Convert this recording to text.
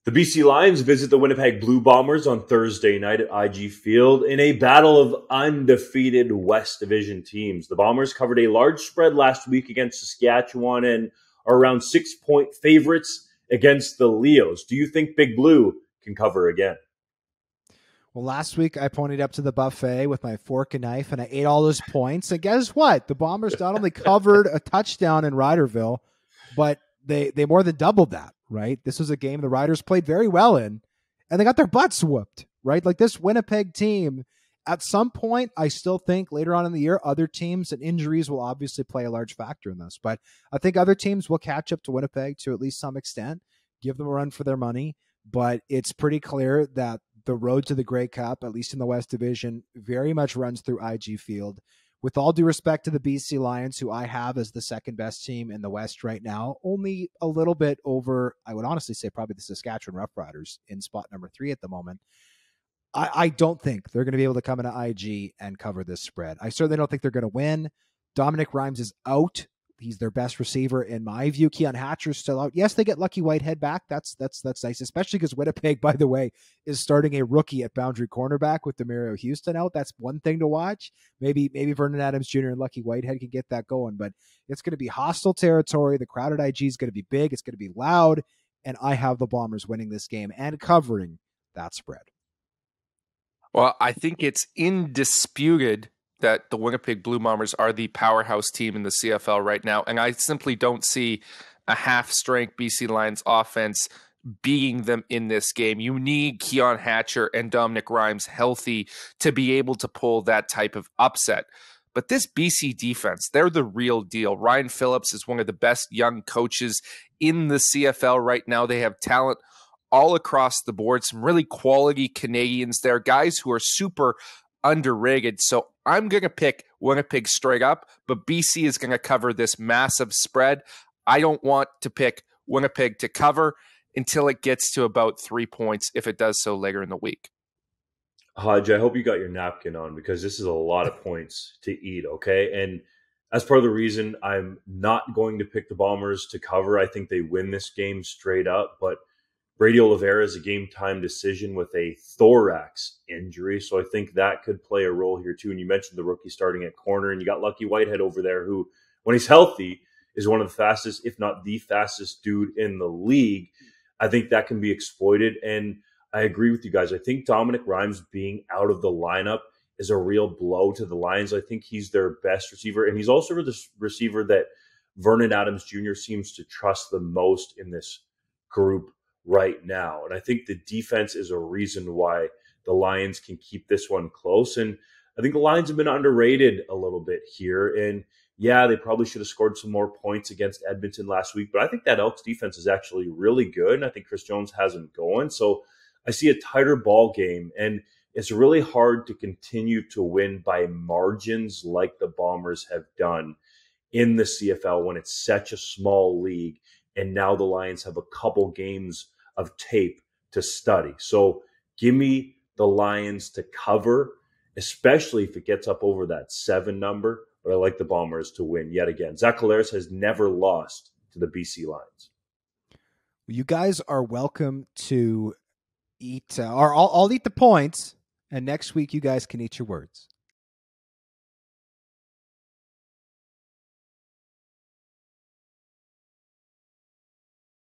The BC Lions visit the Winnipeg Blue Bombers on Thursday night at IG Field in a battle of undefeated West Division teams. The Bombers covered a large spread last week against Saskatchewan and are around 6-point favorites against the Leos. Do you think Big Blue can cover again? Well, last week I pointed up to the buffet with my fork and knife and I ate all those points. And guess what? The Bombers not only covered a touchdown in Riderville, but they more than doubled that, right? This was a game the Riders played very well in, and they got their butts whooped, right? Like this Winnipeg team, at some point, I still think later on in the year, other teams and injuries will obviously play a large factor in this. But I think other teams will catch up to Winnipeg to at least some extent, give them a run for their money. But it's pretty clear that the road to the Grey Cup, at least in the West Division, very much runs through IG Field. With all due respect to the BC Lions, who I have as the second best team in the West right now, only a little bit over, I would honestly say probably the Saskatchewan Roughriders in spot number 3 at the moment. I don't think they're going to be able to come into IG and cover this spread. I certainly don't think they're going to win. Dominic Rhymes is out. He's their best receiver in my view. Keon Hatcher's still out. Yes, they get Lucky Whitehead back. That's nice, especially because Winnipeg, by the way, is starting a rookie at boundary cornerback with Demario Houston out. That's one thing to watch. Maybe Vernon Adams Jr. and Lucky Whitehead can get that going, but it's going to be hostile territory. The crowd at IG is going to be big. It's going to be loud, and I have the Bombers winning this game and covering that spread. Well, I think it's indisputed that the Winnipeg Blue Bombers are the powerhouse team in the CFL right now, and I simply don't see a half-strength BC Lions offense beating them in this game. You need Keon Hatcher and Dominic Rhymes healthy to be able to pull that type of upset. But this BC defense, they're the real deal. Ryan Phillips is one of the best young coaches in the CFL right now. They have talent all across the board, some really quality Canadians there, guys who are super underrated. So I'm going to pick Winnipeg straight up, but BC is going to cover this massive spread. I don't want to pick Winnipeg to cover until it gets to about 3 points, if it does so later in the week. Hodge, I hope you got your napkin on because this is a lot of points to eat, okay? And as part of the reason I'm not going to pick the Bombers to cover, I think they win this game straight up, but Brady Oliveira is a game-time decision with a thorax injury, so I think that could play a role here too. And you mentioned the rookie starting at corner, and you got Lucky Whitehead over there who, when he's healthy, is one of the fastest, if not the fastest dude in the league. I think that can be exploited, and I agree with you guys. I think Dominic Rhymes being out of the lineup is a real blow to the Lions. I think he's their best receiver, and he's also the receiver that Vernon Adams Jr. seems to trust the most in this group right now. And I think the defense is a reason why the Lions can keep this one close. And I think the Lions have been underrated a little bit here. And yeah, they probably should have scored some more points against Edmonton last week, but I think that Elks defense is actually really good. And I think Chris Jones has them going. So I see a tighter ball game, and it's really hard to continue to win by margins like the Bombers have done in the CFL when it's such a small league. And now the Lions have a couple games of tape to study. So give me the Lions to cover, especially if it gets up over that 7 number. But I like the Bombers to win yet again. Zach Collaros has never lost to the BC Lions. You guys are welcome to eat, or I'll eat the points, and next week you guys can eat your words.